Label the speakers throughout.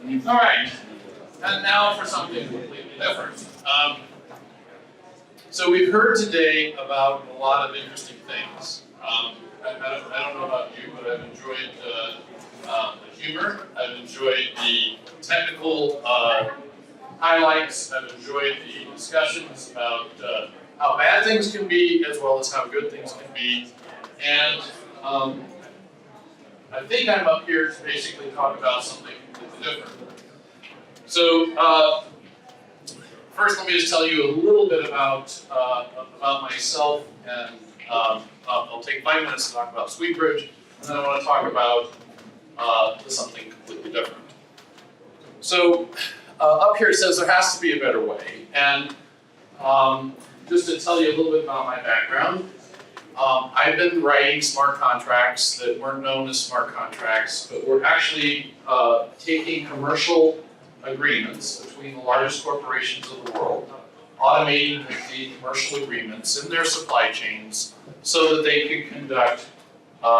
Speaker 1: All right, and now for something completely different. So we've heard today about a lot of interesting things. I don't know about you, but I've enjoyed the humor. I've enjoyed the technical highlights. I've enjoyed the discussions about how bad things can be, as well as how good things can be. And I think I'm up here to basically talk about something completely different. So first, let me just tell you a little bit about myself, and I'll take 5 minutes to talk about Sweetbridge, and then I want to talk about something completely different. So up here it says there has to be a better way, and just to tell you a little bit about my background, I've been writing smart contracts that weren't known as smart contracts, but were actually taking commercial agreements between the largest corporations of the world, automating the commercial agreements in their supply chains so that they could conduct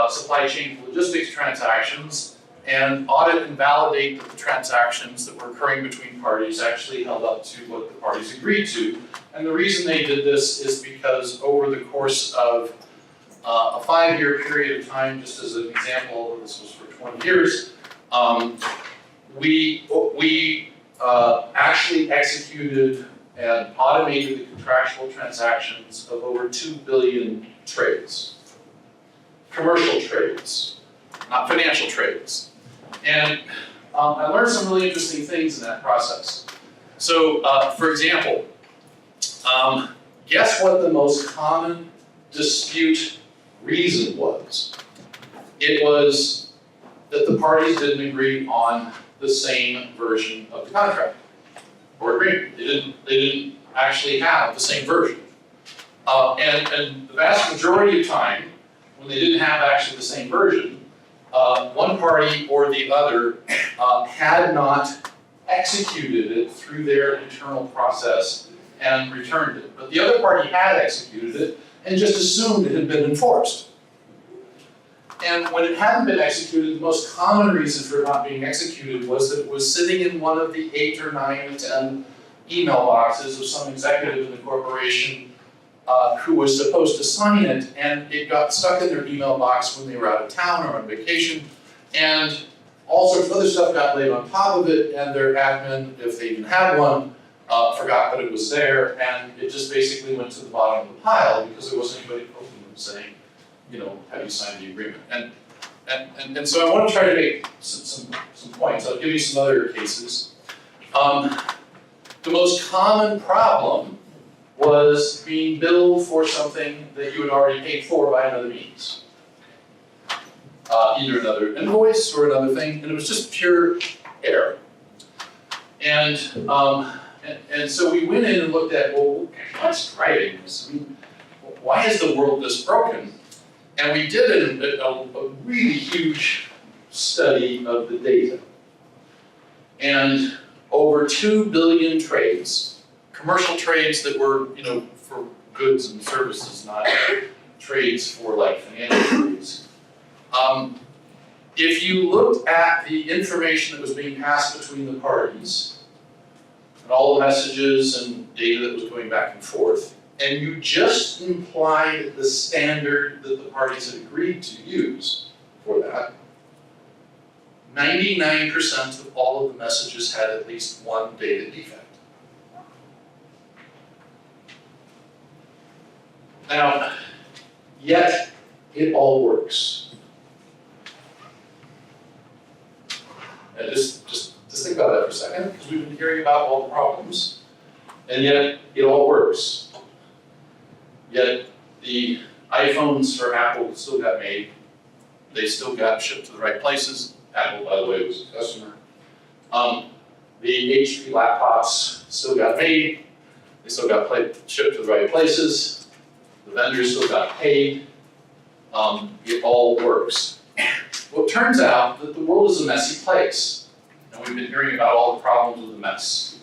Speaker 1: supply chain logistics transactions and audit and validate that the transactions that were occurring between parties actually held up to what the parties agreed to. And the reason they did this is because over the course of a 5-year period of time, just as an example, this was for 20 years, we actually executed and automated the contractual transactions of over 2 billion trades. Commercial trades, not financial trades. And I learned some really interesting things in that process. So, for example, guess what the most common dispute reason was? It was that the parties didn't agree on the same version of the contract or agreement. They didn't actually have the same version. And the vast majority of time, when they didn't have actually the same version, one party or the other had not executed it through their internal process and returned it. But the other party had executed it and just assumed it had been enforced. And when it hadn't been executed, the most common reason for it not being executed was that it was sitting in one of the 8 or 9 or 10 email boxes of some executive in the corporation who was supposed to sign it, and it got stuck in their email box when they were out of town or on vacation, and all sorts of other stuff got laid on top of it, and their admin, if they even had one, forgot that it was there, and it just basically went to the bottom of the pile because there wasn't anybody poking them saying, you know, have you signed the agreement? And so I want to try to make some points. I'll give you some other cases. The most common problem was being billed for something that you had already paid for by another means. Either another invoice or another thing, and it was just pure error. And so we went in and looked at, well, what's driving this? I mean, why is the world this broken? And we did a really huge study of the data. And over 2 billion trades, commercial trades that were, you know, for goods and services, not trades for like financial trades. If you looked at the information that was being passed between the parties, and all the messages and data that was going back and forth, and you just implied the standard that the parties had agreed to use for that, 99% of all of the messages had at least one data defect. Now, yet it all works. And just think about that for a second, because we've been hearing about all the problems, and yet it all works. Yet the iPhones for Apple still got made. They still got shipped to the right places. Apple, by the way, was a customer. The HP laptops still got made. They still got shipped to the right places. The vendors still got paid. It all works. Well, it turns out that the world is a messy place. And we've been hearing about all the problems with the mess.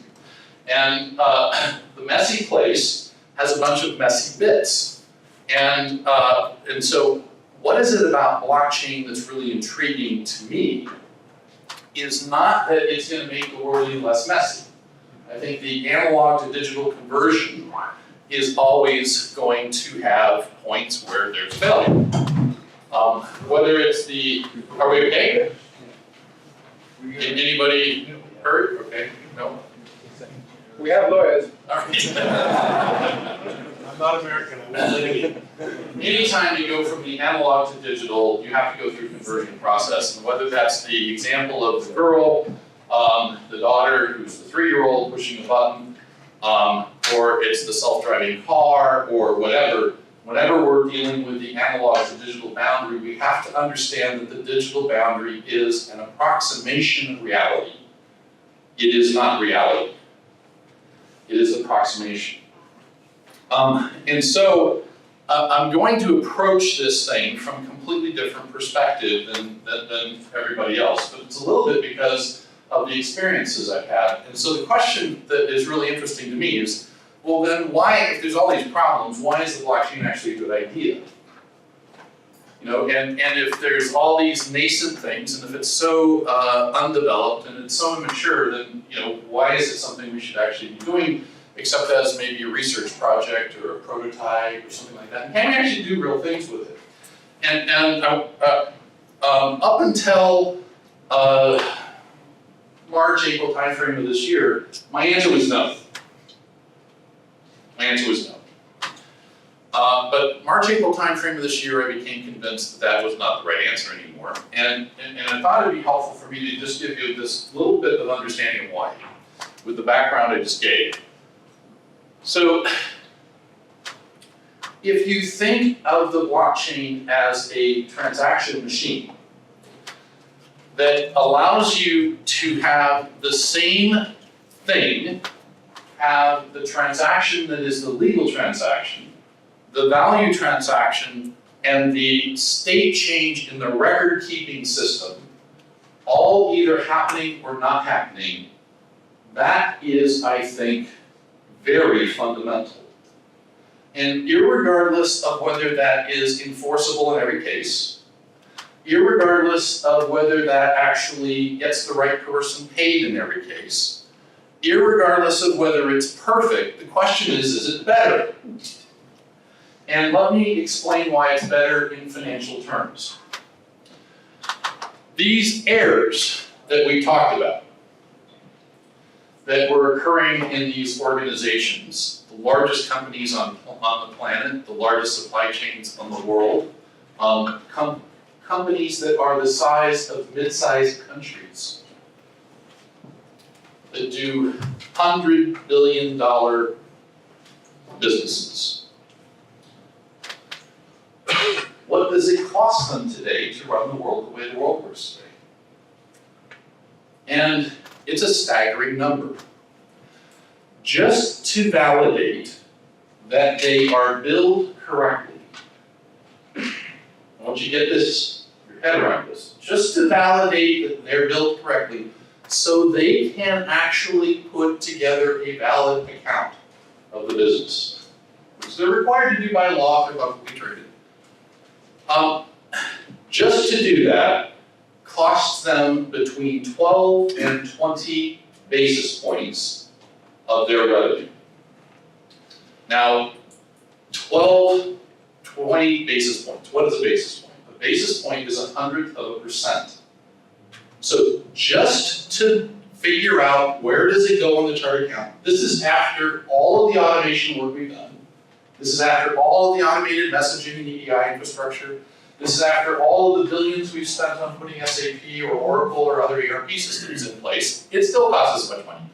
Speaker 1: And the messy place has a bunch of messy bits. And so what is it about blockchain that's really intriguing to me is not that it's going to make the world any less messy. I think the analog to digital conversion is always going to have points where there's failure. Whether it's are we okay? Anybody heard? Okay, no?
Speaker 2: We have lawyers.
Speaker 1: All right.
Speaker 2: I'm not American, I'm not living in.
Speaker 1: Anytime you go from the analog to digital, you have to go through a conversion process. And whether that's the example of the girl, the daughter who's the 3-year-old pushing a button, or it's the self-driving car, or whatever, whenever we're dealing with the analog to digital boundary, we have to understand that the digital boundary is an approximation of reality. It is not reality. It is approximation. And so I'm going to approach this thing from a completely different perspective than everybody else, but it's a little bit because of the experiences I've had. And so the question that is really interesting to me is, well then why, if there's all these problems, why is the blockchain actually a good idea? You know, and if there's all these nascent things, and if it's so undeveloped and it's so immature, then why is it something we should actually be doing, except as maybe a research project or a prototype or something like that? And can we actually do real things with it? And up until March, April timeframe of this year, my answer was no. My answer was no. But March, April timeframe of this year, I became convinced that was not the right answer anymore. And I thought it would be helpful for me to just give you this little bit of understanding of why, with the background I just gave. So, if you think of the blockchain as a transaction machine that allows you to have the same thing, have the transaction that is the legal transaction, the value transaction, and the state change in the record-keeping system, all either happening or not happening, that is, I think, very fundamental. And irregardless of whether that is enforceable in every case, irregardless of whether that actually gets the right person paid in every case, irregardless of whether it's perfect, the question is it better? And let me explain why it's better in financial terms. These errors that we talked about, that were occurring in these organizations, the largest companies on the planet, the largest supply chains in the world, companies that are the size of mid-sized countries, that do $100 billion businesses. What does it cost them today to run the world the way the world works today? And it's a staggering number. Just to validate that they are billed correctly, I want you to get this, your head around this, just to validate that they're billed correctly so they can actually put together a valid account of the business, which they're required to do by law if they're publicly traded. Just to do that costs them between 12 and 20 basis points of their revenue. Now, 12, 20 basis points. What is a basis point? A basis point is 100%. So just to figure out where does it go on the chart account, this is after all of the automation work we've done. This is after all of the automated messaging and EDI infrastructure. This is after all of the billions we've spent on putting SAP or Oracle or other ERP systems in place. It still costs us much money.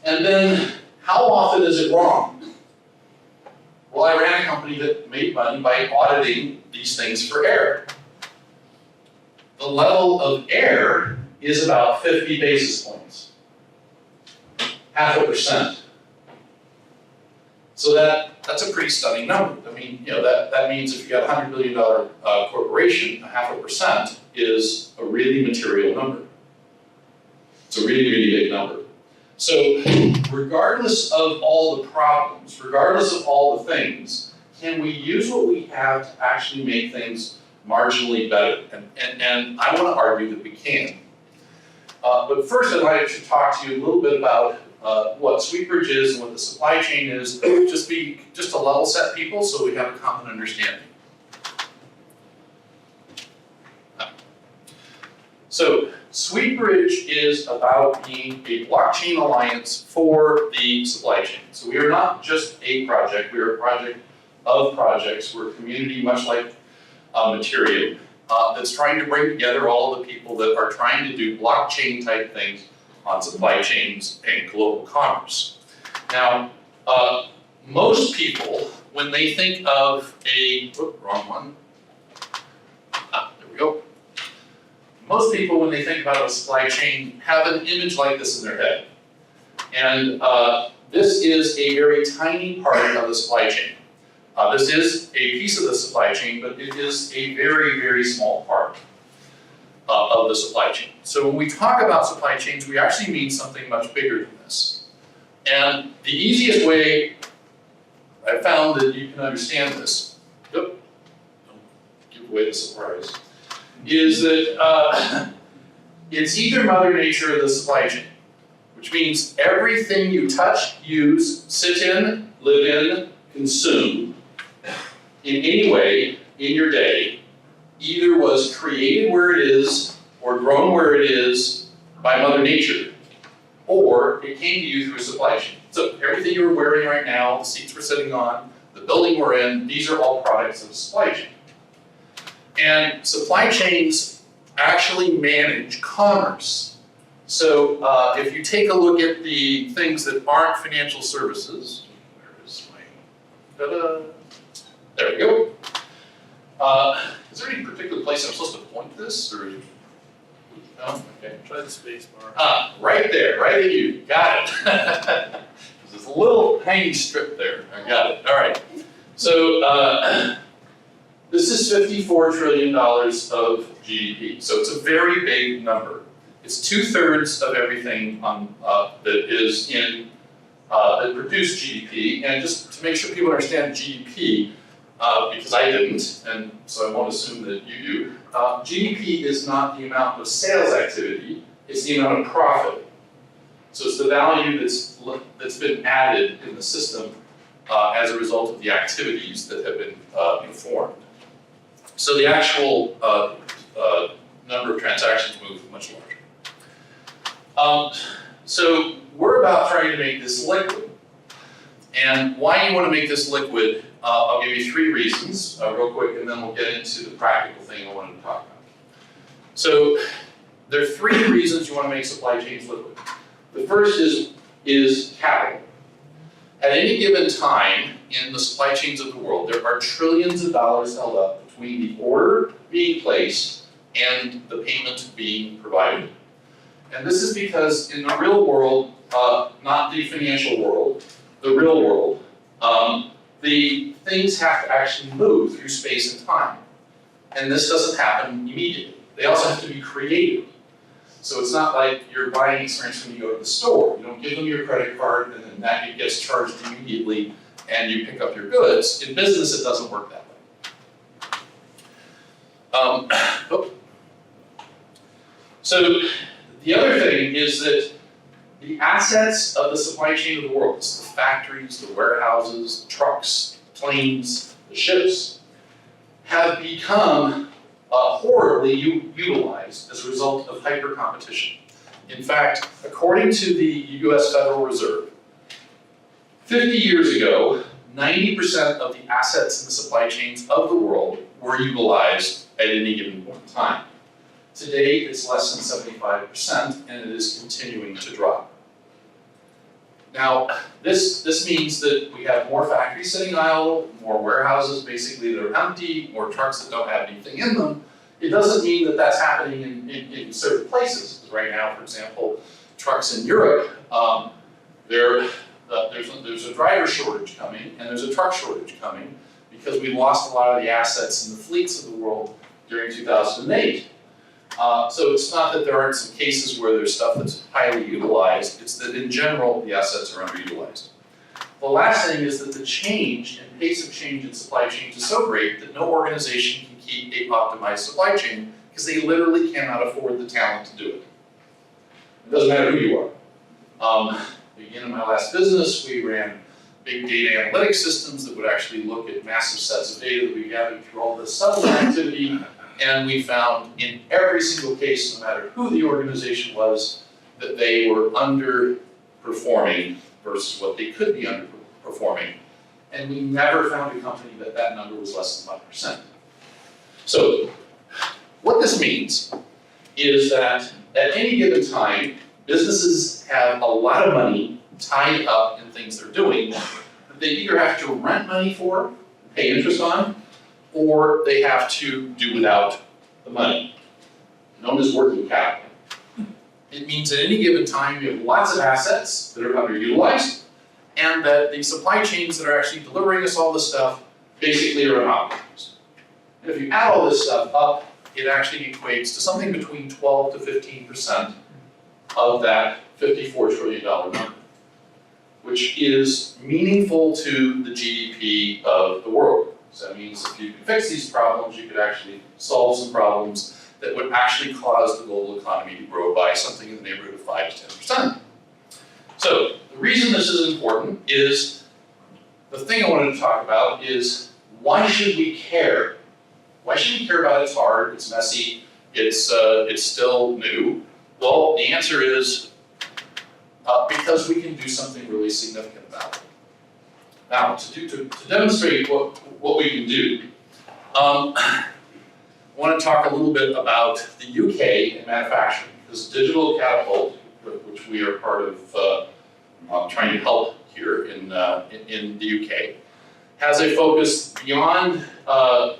Speaker 1: And then, how often is it wrong? Well, I ran a company that made money by auditing these things for error. The level of error is about 50 basis points. 0.5%. So that's a pretty stunning number. I mean, that means if you got a $100 billion corporation, 0.5% is a really material number. It's a really, really big number. So regardless of all the problems, regardless of all the things, can we use what we have to actually make things marginally better? And I want to argue that we can. But first I'd like to talk to you a little bit about what Sweetbridge is and what the supply chain is, just to level set people so we have a common understanding. So Sweetbridge is about being a blockchain alliance for the supply chain. So we are not just a project, we are a project of projects. We're a community much like Mattereum that's trying to bring together all of the people that are trying to do blockchain type things on supply chains and global commerce. Now, most people, when they think of wrong one. There we go. Most people, when they think about a supply chain, have an image like this in their head. And this is a very tiny part of the supply chain. This is a piece of the supply chain, but it is a very, very small part of the supply chain. So when we talk about supply chains, we actually mean something much bigger than this. And the easiest way I found that you can understand this, don't give away the surprise, is that it's either Mother Nature or the supply chain, which means everything you touch, use, sit in, live in, consume, in any way in your day, either was created where it is or grown where it is by Mother Nature, or it came to you through a supply chain. So everything you're wearing right now, the seats we're sitting on, the building we're in, these are all products of the supply chain. And supply chains actually manage commerce. So if you take a look at the things that aren't financial services, where is my, there we go. Is there any particular place I'm supposed to point this, or? No? Okay.
Speaker 2: Try the space bar.
Speaker 1: Right there, right at you, got it. There's a little hanging strip there, I got it, all right. So this is $54 trillion of GDP, so it's a very big number. It's 2/3 of everything that is in, that produce GDP, and just to make sure people understand GDP, because I didn't, and so I won't assume that you do, GDP is not the amount of sales activity, it's the amount of profit. So it's the value that's been added in the system as a result of the activities that have been performed. So the actual number of transactions move much larger. So we're about trying to make this liquid. And why you want to make this liquid, I'll give you 3 reasons real quick, and then we'll get into the practical thing I wanted to talk about. So there are 3 reasons you want to make supply chains liquid. The first is capital. At any given time in the supply chains of the world, there are trillions of dollars held up between the order being placed and the payment being provided. And this is because in the real world, not the financial world, the real world, the things have to actually move through space and time. And this doesn't happen immediately. They also have to be created. So it's not like you're buying experience when you go to the store. You don't give them your credit card and then that gets charged immediately and you pick up your goods. In business, it doesn't work that way. So the other thing is that the assets of the supply chain of the world, so the factories, the warehouses, the trucks, the planes, the ships, have become horribly utilized as a result of hyper-competition. In fact, according to the US Federal Reserve, 50 years ago, 90% of the assets in the supply chains of the world were utilized at any given point in time. Today, it's less than 75%, and it is continuing to drop. Now, this means that we have more factories sitting idle, more warehouses basically that are empty, more trucks that don't have anything in them. It doesn't mean that that's happening in certain places. Because right now, for example, trucks in Europe, there's a driver shortage coming, and there's a truck shortage coming because we lost a lot of the assets in the fleets of the world during 2008. So it's not that there aren't some cases where there's stuff that's highly utilized, it's that in general, the assets are underutilized. The last thing is that the change and pace of change in supply chains is so great that no organization can keep a optimized supply chain because they literally cannot afford the talent to do it. It doesn't matter who you are. Again, in my last business, we ran big data analytics systems that would actually look at massive sets of data that we gathered through all this settlement activity, and we found in every single case, no matter who the organization was, that they were underperforming versus what they could be underperforming. And we never found a company that that number was less than 5%. So what this means is that at any given time, businesses have a lot of money tied up in things they're doing that they either have to rent money for, pay interest on, or they have to do without the money, known as working capital. It means at any given time you have lots of assets that are underutilized, and that the supply chains that are actually delivering us all this stuff basically are unoptimized. And if you add all this stuff up, it actually equates to something between 12 to 15% of that $54 trillion number, which is meaningful to the GDP of the world. So that means if you can fix these problems, you could actually solve some problems that would actually cause the global economy to grow by something in the neighborhood of 5 to 10%. So the reason this is important is, the thing I wanted to talk about is, why should we care? Why should we care about it? It's hard, it's messy, it's still new. Well, the answer is because we can do something really significant about it. Now, to demonstrate what we can do, I want to talk a little bit about the UK and manufacturing, because Digital Catapult, which we are part of trying to help here in the UK, has a focus beyond the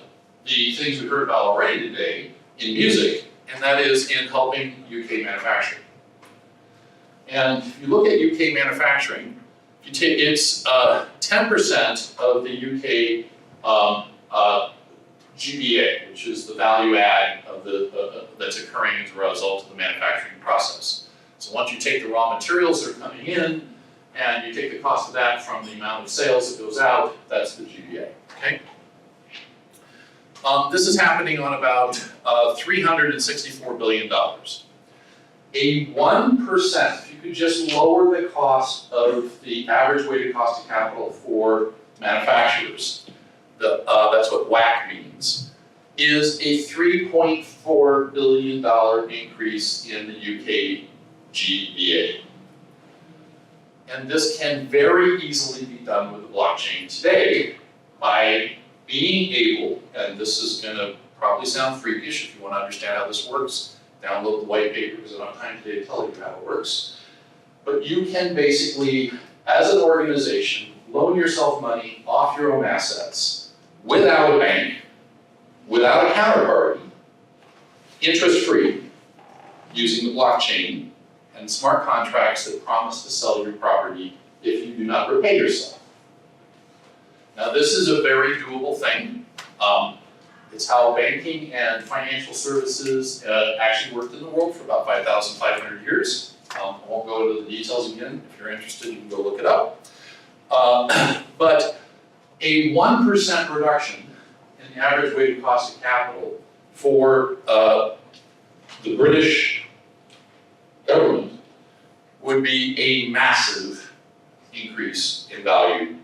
Speaker 1: things we heard about already today in music, and that is in helping UK manufacturing. And if you look at UK manufacturing, if you take, it's 10% of the UK GBA, which is the value add of that's occurring as a result of the manufacturing process. So once you take the raw materials that are coming in, and you take the cost of that from the amount of sales that goes out, that's the GBA, okay? This is happening on about $364 billion. A 1%, if you could just lower the cost of the average weighted cost of capital for manufacturers, that's what WACC means, is a $3.4 billion increase in the UK GBA. And this can very easily be done with the blockchain today by being able, and this is going to probably sound freakish if you want to understand how this works, download the white paper because I don't have time today to tell you how it works. But you can basically, as an organization, loan yourself money off your own assets without a bank, without a counterparty, interest-free, using the blockchain and smart contracts that promise to sell your property if you do not repay yourself. Now, this is a very doable thing. It's how banking and financial services actually worked in the world for about 5,500 years. I won't go into the details again. If you're interested, you can go look it up. But a 1% reduction in the average weighted cost of capital for the British government would be a massive increase in value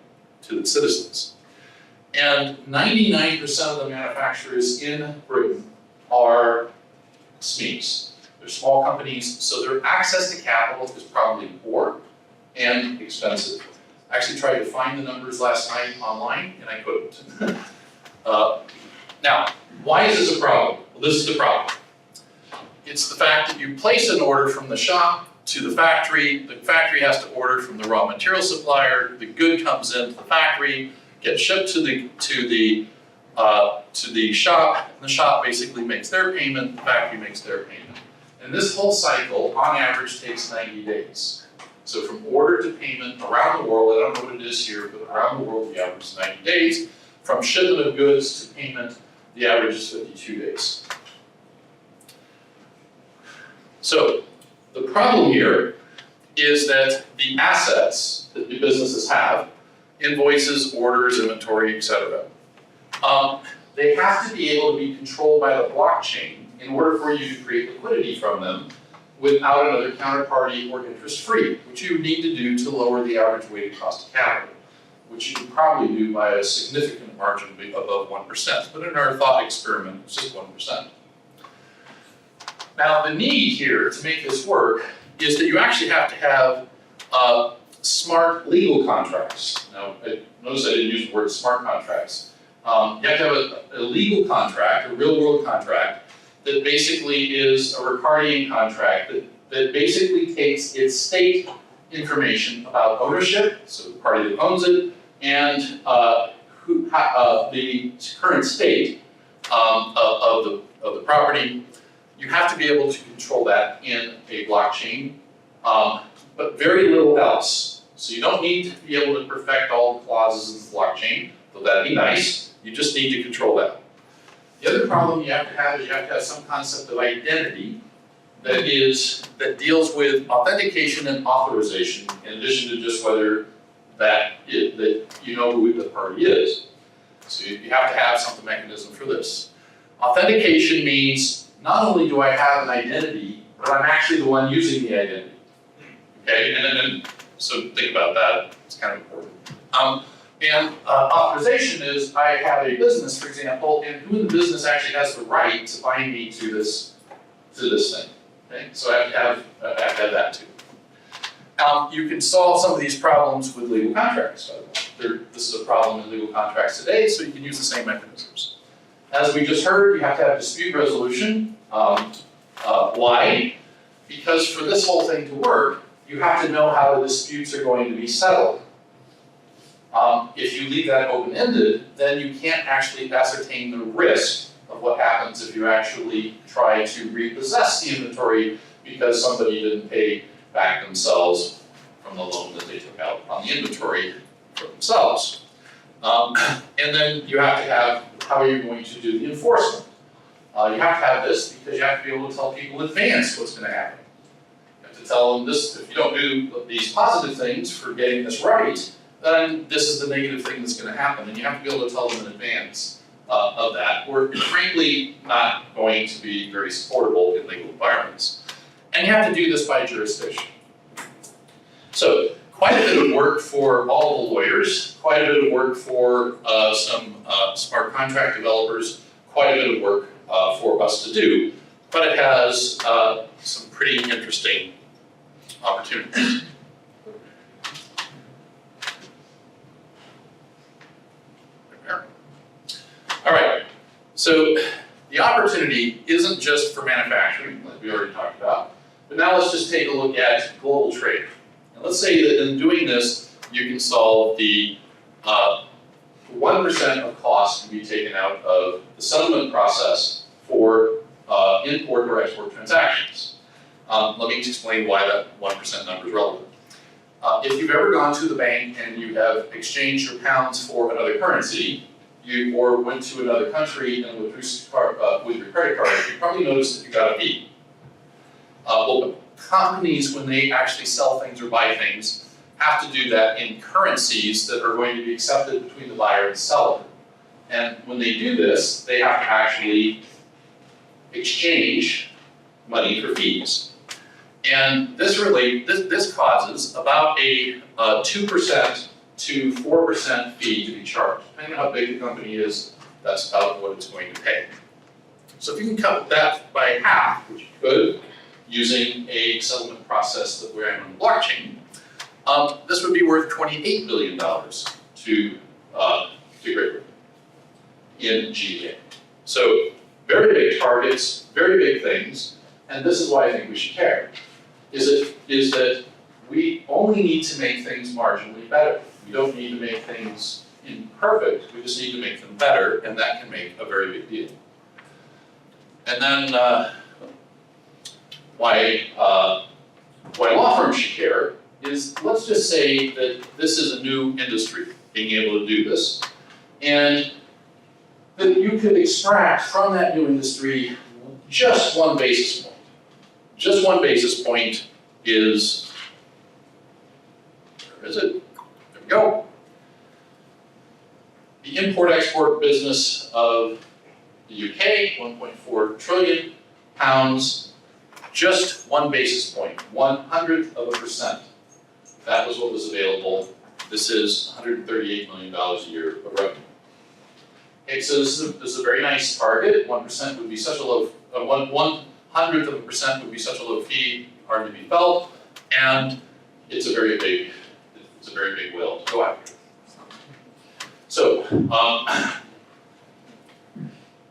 Speaker 1: to the citizens. And 99% of the manufacturers in Britain are SMEs. They're small companies, so their access to capital is probably poor and expensive. I actually tried to find the numbers last night online, and I couldn't. Now, why is this a problem? Well, this is the problem. It's the fact that you place an order from the shop to the factory has to order from the raw material supplier, the good comes into the factory, gets shipped to the shop, and the shop basically makes their payment, the factory makes their payment. And this whole cycle, on average, takes 90 days. So from order to payment around the world, I don't know what it is here, but around the world, the average is 90 days. From shipment of goods to payment, the average is 52 days. So the problem here is that the assets that the businesses have, invoices, orders, inventory, etc., they have to be able to be controlled by the blockchain in order for you to create liquidity from them without another counterparty or interest-free, which you would need to do to lower the average weighted cost of capital, which you can probably do by a significant margin above 1%. But in our thought experiment, it's just 1%. Now, the need here to make this work is that you actually have to have smart legal contracts. Now, notice I didn't use the word smart contracts. You have to have a legal contract, a real-world contract, that basically is a Ricardian contract that basically takes its state information about ownership, so the party that owns it, and the current state of the property. You have to be able to control that in a blockchain, but very little else. So you don't need to be able to perfect all the clauses in the blockchain, though that'd be nice. You just need to control that. The other problem you have to have is you have to have some concept of identity that deals with authentication and authorization, in addition to just whether that you know who the party is. So you have to have some mechanism for this. Authentication means not only do I have an identity, but I'm actually the one using the identity. Okay, and so think about that. It's kind of important. And authorization is I have a business, for example, and who in the business actually has the right to bind me to this thing. Okay, so I have to have that too. You can solve some of these problems with legal contracts. This is a problem in legal contracts today, so you can use the same mechanisms. As we just heard, you have to have dispute resolution. Why? Because for this whole thing to work, you have to know how the disputes are going to be settled. If you leave that open-ended, then you can't actually ascertain the risk of what happens if you actually try to repossess the inventory because somebody didn't pay back themselves from the loan that they took out on the inventory for themselves. And then you have to have, how are you going to do the enforcement? You have to have this because you have to be able to tell people in advance what's going to happen. You have to tell them this, if you don't do these positive things for getting this right, then this is the negative thing that's going to happen. And you have to be able to tell them in advance of that. We're frankly not going to be very supportable in legal environments. And you have to do this by jurisdiction. So quite a bit of work for all the lawyers, quite a bit of work for some smart contract developers, quite a bit of work for us to do, but it has some pretty interesting opportunities. All right, so the opportunity isn't just for manufacturing, like we already talked about, but now let's just take a look at global trade. And let's say that in doing this, you can solve the 1% of cost can be taken out of the settlement process for import or export transactions. Let me explain why that 1% number is relevant. If you've ever gone to the bank and you have exchanged your pounds for another currency, or went to another country and with your credit card, you probably noticed that you got a fee. Well, companies, when they actually sell things or buy things, have to do that in currencies that are going to be accepted between the buyer and seller. And when they do this, they have to actually exchange money for fees. And this causes about a 2% to 4% fee to be charged. Depending on how big the company is, that's about what it's going to pay. So if you can cut that by half, which you could, using a settlement process that we're on the blockchain, this would be worth $28 billion to Great Britain in GDA. So very big targets, very big things, and this is why I think we should care, is that we only need to make things marginally better. We don't need to make things imperfect, we just need to make them better, and that can make a very big deal. And then why law firms should care is, let's just say that this is a new industry, being able to do this, and that you could extract from that new industry just one basis point. Just one basis point is, where is it? There we go. The import-export business of the UK, 1.4 trillion pounds, just 1 basis point, 0.01%. That was what was available. This is $138 million a year of revenue. Okay, so this is a very nice target. 1% would be such a low, 1/100% would be such a low fee, hard to be felt, and it's a very big whale to go after. So,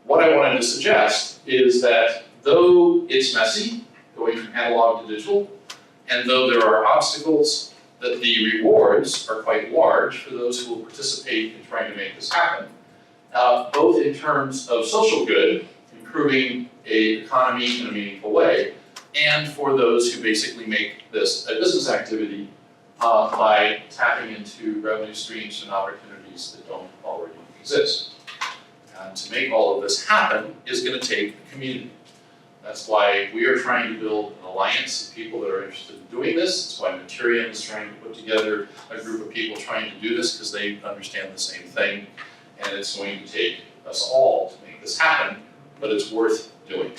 Speaker 1: what I wanted to suggest is that though it's messy, going from analog to digital, and though there are obstacles, that the rewards are quite large for those who will participate in trying to make this happen, both in terms of social good, improving an economy in a meaningful way, and for those who basically make this a business activity by tapping into revenue streams and opportunities that don't already exist. And to make all of this happen is going to take a community. That's why we are trying to build an alliance of people that are interested in doing this. That's why Mattereum is trying to put together a group of people trying to do this, because they understand the same thing. And it's going to take us all to make this happen, but it's worth doing.